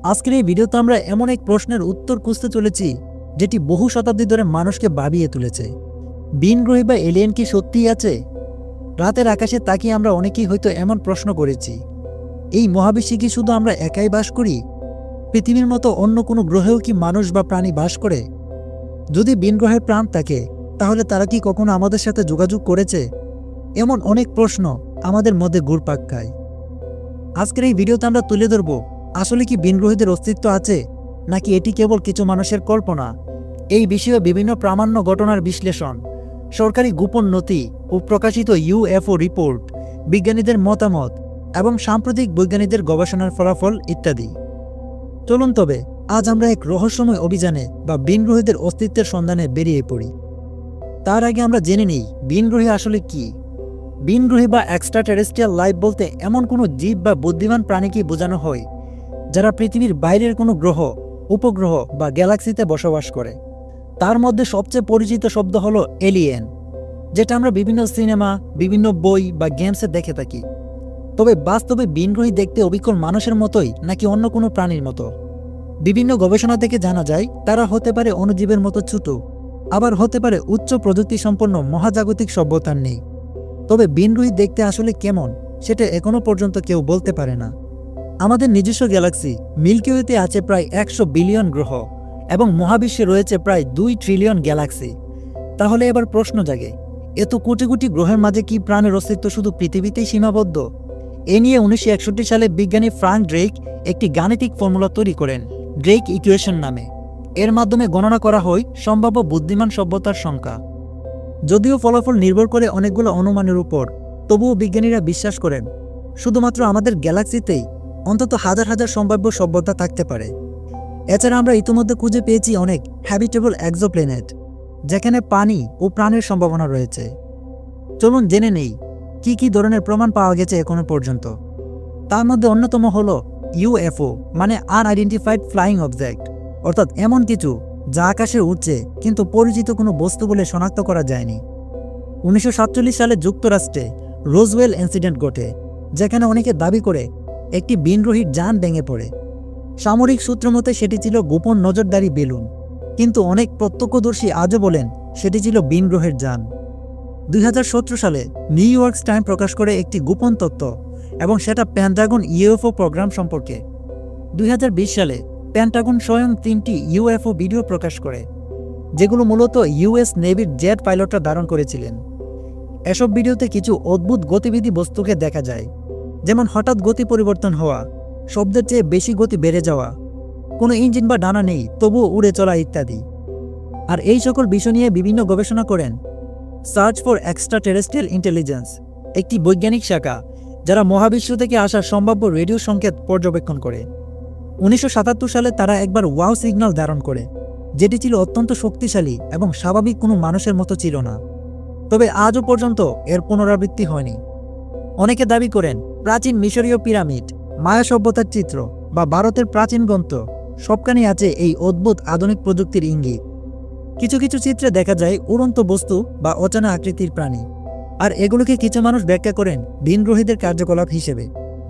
আজকের এই ভিডিওতে আমরা এমন এক প্রশ্নের উত্তর খুঁজতে চলেছি যেটি বহু শতাব্দী ধরে মানুষকে ভাবিয়ে তুলেছে। ভিনগ্রহী বা এলিয়েন কি সত্যিই আছে? রাতের আকাশে তাকিয়ে আমরা অনেকেই হয়তো এমন প্রশ্ন করেছি, এই মহাবিশ্বে কি শুধু আমরা একাই বাস করি? পৃথিবীর মতো অন্য কোনো গ্রহেও কি মানুষ বা প্রাণী বাস করে? যদি ভিনগ্রহের প্রাণ থাকে তাহলে তারা কি কখনো আমাদের সাথে যোগাযোগ করেছে? এমন অনেক প্রশ্ন আমাদের মধ্যে ঘুরপাক খায়। আজকের এই ভিডিওতে আমরা তুলে ধরব, আসলে কি ভিনগ্রহীদের অস্তিত্ব আছে, নাকি এটি কেবল কিছু মানুষের কল্পনা? এই বিষয়ে বিভিন্ন প্রামাণ্য ঘটনার বিশ্লেষণ, সরকারি গোপন নথি ও প্রকাশিত ইউএফও রিপোর্ট, বিজ্ঞানীদের মতামত এবং সাম্প্রতিক বৈজ্ঞানিকদের গবেষণার ফলাফল ইত্যাদি। চলুন তবে আজ আমরা এক রহস্যময় অভিযানে বা ভিনগ্রহীদের অস্তিত্বের সন্ধানে বেরিয়ে পড়ি। তার আগে আমরা জেনে নিই ভিনগ্রহী আসলে কি। ভিনগ্রহী বা এক্সট্রা টেরেস্ট্রিয়াল লাইফ বলতে এমন কোনো জীব বা বুদ্ধিমান প্রাণীকে বোঝানো হয় যারা পৃথিবীর বাইরের কোনো গ্রহ, উপগ্রহ বা গ্যালাক্সিতে বসবাস করে। তার মধ্যে সবচেয়ে পরিচিত শব্দ হলো এলিয়েন, যেটা আমরা বিভিন্ন সিনেমা, বিভিন্ন বই বা গেমসে দেখে থাকি। তবে বাস্তবে ভিনগ্রহী দেখতে অবিকল মানুষের মতোই নাকি অন্য কোনো প্রাণীর মতো? বিভিন্ন গবেষণা থেকে জানা যায় তারা হতে পারে অণুজীবের মতো ছোট, আবার হতে পারে উচ্চ প্রযুক্তি সম্পন্ন মহাজাগতিক সভ্যতার নেই। তবে ভিনগ্রহী দেখতে আসলে কেমন সেটা এখনো পর্যন্ত কেউ বলতে পারে না। আমাদের নিজস্ব গ্যালাক্সি মিল্কি ওয়েতে আছে প্রায় 100 বিলিয়ন গ্রহ এবং মহাবিশ্বে রয়েছে প্রায় 2 ট্রিলিয়ন গ্যালাক্সি। তাহলে এবার প্রশ্ন জাগে, এত কোটি কোটি গ্রহের মাঝে কি প্রাণের অস্তিত্ব শুধু পৃথিবীতেই সীমাবদ্ধ? এ নিয়ে 1961 সালে বিজ্ঞানী ফ্রাঙ্ক ড্রেক একটি গাণিতিক ফর্মুলা তৈরি করেন, ড্রেক ইকুয়েশন নামে। এর মাধ্যমে গণনা করা হয় সম্ভাব্য বুদ্ধিমান সভ্যতার সংখ্যা। যদিও ফলাফল নির্ভর করে অনেকগুলো অনুমানের উপর, তবুও বিজ্ঞানীরা বিশ্বাস করেন শুধুমাত্র আমাদের গ্যালাক্সিতেই অন্তত হাজার হাজার সম্ভাব্য সভ্যতা থাকতে পারে। এছাড়া আমরা ইতিমধ্যে খুঁজে পেয়েছি অনেক হ্যাবিটেবল এক্সোপ্ল্যানেট, যেখানে পানি ও প্রাণের সম্ভাবনা রয়েছে। চলুন জেনে নেই কি কি ধরনের প্রমাণ পাওয়া গেছে এখনো পর্যন্ত। তার মধ্যে অন্যতম হলো ইউএফও, মানে আনআইডেন্টিফাইড ফ্লাইং অবজেক্ট, অর্থাৎ এমন কিছু যা আকাশে উড়ছে কিন্তু পরিচিত কোনো বস্তু বলে শনাক্ত করা যায়নি। 1947 সালে যুক্তরাষ্ট্রে রোজওয়েল ইনসিডেন্ট ঘটে, যেখানে অনেকে দাবি করে একটি ভিনগ্রহীর যান ভেঙে পড়ে। সামরিক সূত্র মতে সেটি ছিল গোপন নজরদারি বেলুন, কিন্তু অনেক প্রত্যক্ষদর্শী আজও বলেন সেটি ছিল ভিনগ্রহের যান। 2017 সালে নিউ ইয়র্ক টাইম প্রকাশ করে একটি গোপন তথ্য, এবং সেটা পেন্টাগন ইউএফও প্রোগ্রাম সম্পর্কে। 2020 সালে পেন্টাগন স্বয়ং 3টি ইউএফও ভিডিও প্রকাশ করে, যেগুলো মূলত ইউএস নেভির জেট পাইলটরা ধারণ করেছিলেন। এসব ভিডিওতে কিছু অদ্ভুত গতিবিধি বস্তুকে দেখা যায়, যেমন হঠাৎ গতি পরিবর্তন হওয়া, শব্দের চেয়ে বেশি গতি বেড়ে যাওয়া, কোনো ইঞ্জিন বা ডানা নেই তবুও উড়ে চলা ইত্যাদি। আর এই সকল বিষয় নিয়ে বিভিন্ন গবেষণা করেন search for extra terrestrial intelligence, একটি বৈজ্ঞানিক শাখা যারা মহাবিশ্ব থেকে আসা সম্ভাব্য রেডিও সংকেত পর্যবেক্ষণ করে। 1977 সালে তারা একবার ওয়াও সিগন্যাল ধারণ করে, যেটি ছিল অত্যন্ত শক্তিশালী এবং স্বাভাবিক কোনো মানুষের মতো ছিল না। তবে আজও পর্যন্ত এর পুনরাবৃত্তি হয়নি। অনেকে দাবি করেন প্রাচীন মিশরীয় পিরামিড, মায়া সভ্যতার চিত্র বা ভারতের প্রাচীন গ্রন্থ সবখানেই আছে এই অদ্ভুত আধুনিক প্রযুক্তির ইঙ্গিত। কিছু কিছু চিত্রে দেখা যায় উড়ন্ত বস্তু বা অচেনা আকৃতির প্রাণী, আর এগুলোকে কিছু মানুষ ব্যাখ্যা করেন ভিনগ্রহীদের কার্যকলাপ হিসেবে।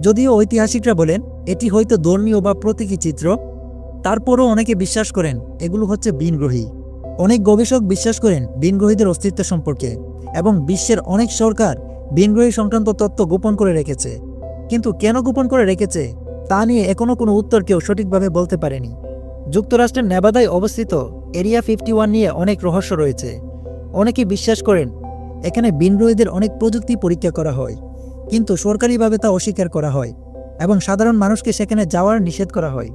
যদিও ঐতিহাসিকরা বলেন এটি হয়তো ধর্মীয় বা প্রতীকী চিত্র, তারপরও অনেকে বিশ্বাস করেন এগুলো হচ্ছে ভিনগ্রহী। অনেক গবেষক বিশ্বাস করেন ভিনগ্রহীদের অস্তিত্ব সম্পর্কে, এবং বিশ্বের অনেক সরকার ভিনগ্রহী সংক্রান্ত তথ্য গোপন করে রেখেছে। কিন্তু কেন গোপন করে রেখেছে তা নিয়ে এখনও কোনো উত্তর কেউ সঠিকভাবে বলতে পারেনি। যুক্তরাষ্ট্রের নেভাদায় অবস্থিত এরিয়া 51 নিয়ে অনেক রহস্য রয়েছে। অনেকে বিশ্বাস করেন এখানে ভিনগ্রহীদের অনেক প্রযুক্তি পরীক্ষা করা হয়, কিন্তু সরকারিভাবে তা অস্বীকার করা হয় এবং সাধারণ মানুষকে সেখানে যাওয়ার নিষেধ করা হয়।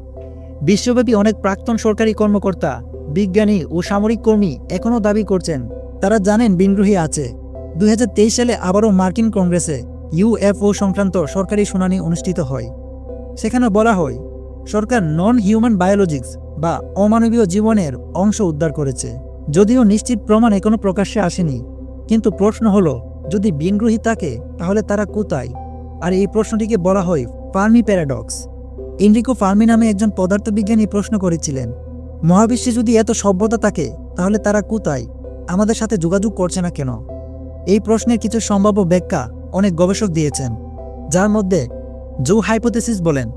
বিশ্বব্যাপী অনেক প্রাক্তন সরকারি কর্মকর্তা, বিজ্ঞানী ও সামরিক কর্মী এখনও দাবি করছেন তারা জানেন ভিনগ্রহী আছে। 2023 সালে আবারও মার্কিন কংগ্রেসে ইউএফও সংক্রান্ত সরকারি শুনানি অনুষ্ঠিত হয়। সেখানে বলা হয় সরকার নন হিউম্যান বায়োলজিক্স বা অমানবীয় জীবনের অংশ উদ্ধার করেছে। যদিও নিশ্চিত প্রমাণ এখনো প্রকাশ্যে আসেনি, কিন্তু প্রশ্ন হলো যদি ভিনগ্রহী থাকে তাহলে তারা কোথায়? আর এই প্রশ্নটিকে বলা হয় ফার্মি প্যারাডক্স। এনরিকো ফার্মি নামে একজন পদার্থবিজ্ঞানী প্রশ্ন করেছিলেন, মহাবিশ্বে যদি এত সভ্যতা থাকে তাহলে তারা কোথায়? আমাদের সাথে যোগাযোগ করছে না কেন? এই প্রশ্নের কিছু সম্ভাব্য ব্যাখ্যা অনেক গবেষক দিয়েছেন, যার মধ্যে জো হাইপোথেসিস বলেন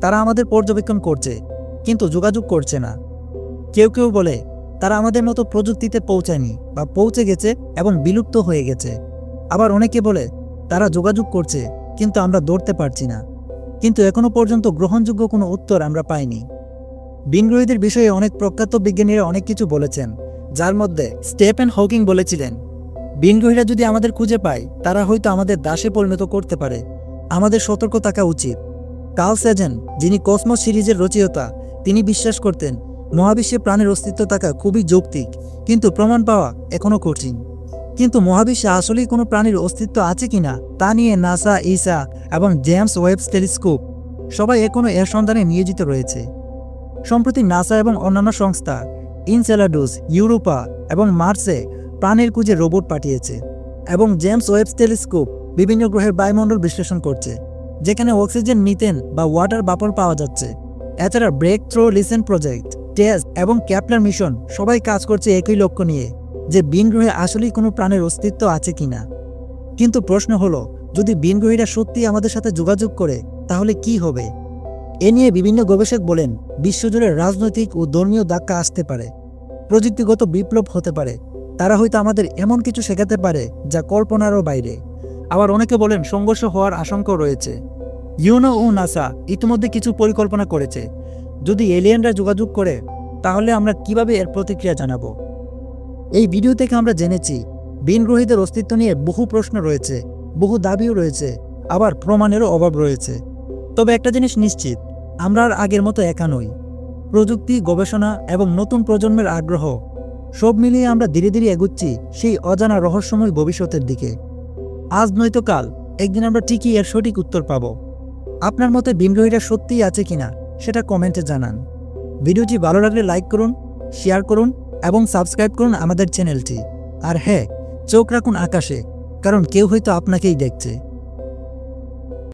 তারা আমাদের পর্যবেক্ষণ করছে কিন্তু যোগাযোগ করছে না। কেউ কেউ বলে তারা আমাদের মতো প্রযুক্তিতে পৌঁছায়নি বা পৌঁছে গেছে এবং বিলুপ্ত হয়ে গেছে। আবার অনেকে বলে তারা যোগাযোগ করছে কিন্তু আমরা ধরতে পারছি না। কিন্তু এখনো পর্যন্ত গ্রহণযোগ্য কোনো উত্তর আমরা পাইনি। বিনগ্রহীদের বিষয়ে অনেক প্রখ্যাত বিজ্ঞানীরা অনেক কিছু বলেছেন, যার মধ্যে স্টিফেন হকিং বলেছিলেন বিনগ্রহীরা যদি আমাদের খুঁজে পায় তারা হয়তো আমাদের দাসে পরিণত করতে পারে, আমাদের সতর্ক থাকা উচিত। কার্ল স্যাগন, যিনি কসমস সিরিজের রচয়িতা, তিনি বিশ্বাস করতেন মহাবিশ্বে প্রাণের অস্তিত্ব থাকা খুবই যৌক্তিক, কিন্তু প্রমাণ পাওয়া এখনও কঠিন। কিন্তু মহাবিশ্বে আসলেই কোনো প্রাণীর অস্তিত্ব আছে কিনা তা নিয়ে নাসা, ইসা এবং জেমস ওয়েব টেলিস্কোপ সবাই এখনও এর সন্ধানে নিয়োজিত রয়েছে। সম্প্রতি নাসা এবং অন্যান্য সংস্থা ইনসেলাডুস, ইউরোপা এবং মার্সে প্রাণের খুঁজে রোবট পাঠিয়েছে এবং জেমস ওয়েব টেলিস্কোপ বিভিন্ন গ্রহের বায়ুমণ্ডল বিশ্লেষণ করছে, যেখানে অক্সিজেন, মিথেন বা ওয়াটার ভাপর পাওয়া যাচ্ছে। এছাড়া breakthrough listen project, TESS এবং ক্যাপলার মিশন সবাই কাজ করছে একই লক্ষ্য নিয়ে, যে বিনগ্রহে আসলেই কোনো প্রাণের অস্তিত্ব আছে কিনা। কিন্তু প্রশ্ন হলো, যদি বিনগ্রহীরা সত্যি আমাদের সাথে যোগাযোগ করে তাহলে কি হবে? এ নিয়ে বিভিন্ন গবেষক বলেন বিশ্বজুড়ে রাজনৈতিক ও ধর্মীয় ধাক্কা আসতে পারে, প্রযুক্তিগত বিপ্লব হতে পারে, তারা হয়তো আমাদের এমন কিছু শেখাতে পারে যা কল্পনারও বাইরে। আবার অনেকে বলেন সংঘর্ষ হওয়ার আশঙ্কাও রয়েছে। ইউনো ও নাসা ইতিমধ্যে কিছু পরিকল্পনা করেছে। যদি এলিয়েনরা যোগাযোগ করে তাহলে আমরা কিভাবে এর প্রতিক্রিয়া জানাবো? এই ভিডিও থেকে আমরা জেনেছি বিনগ্রহীদের অস্তিত্ব নিয়ে বহু প্রশ্ন রয়েছে, বহু দাবিও রয়েছে, আবার প্রমাণেরও অভাব রয়েছে। তবে একটা জিনিস নিশ্চিত, আমরা আর আগের মতো একা নই। প্রযুক্তি, গবেষণা এবং নতুন প্রজন্মের আগ্রহ সব মিলিয়ে আমরা ধীরে ধীরে এগুচ্ছি সেই অজানা রহস্যময় ভবিষ্যতের দিকে। আজ নয়তো কাল একদিন আমরা ঠিকই এর সঠিক উত্তর পাব। আপনার মতে বিনগ্রহীরা সত্যিই আছে কিনা সেটা কমেন্টে জানান। ভিডিওটি ভালো লাগলে লাইক করুন, শেয়ার করুন এবং সাবস্ক্রাইব করুন আমাদের চ্যানেলটি। আর হ্যাঁ, চোখ রাখুন আকাশে, কারণ কেউ হয়তো আপনাকেই দেখছে।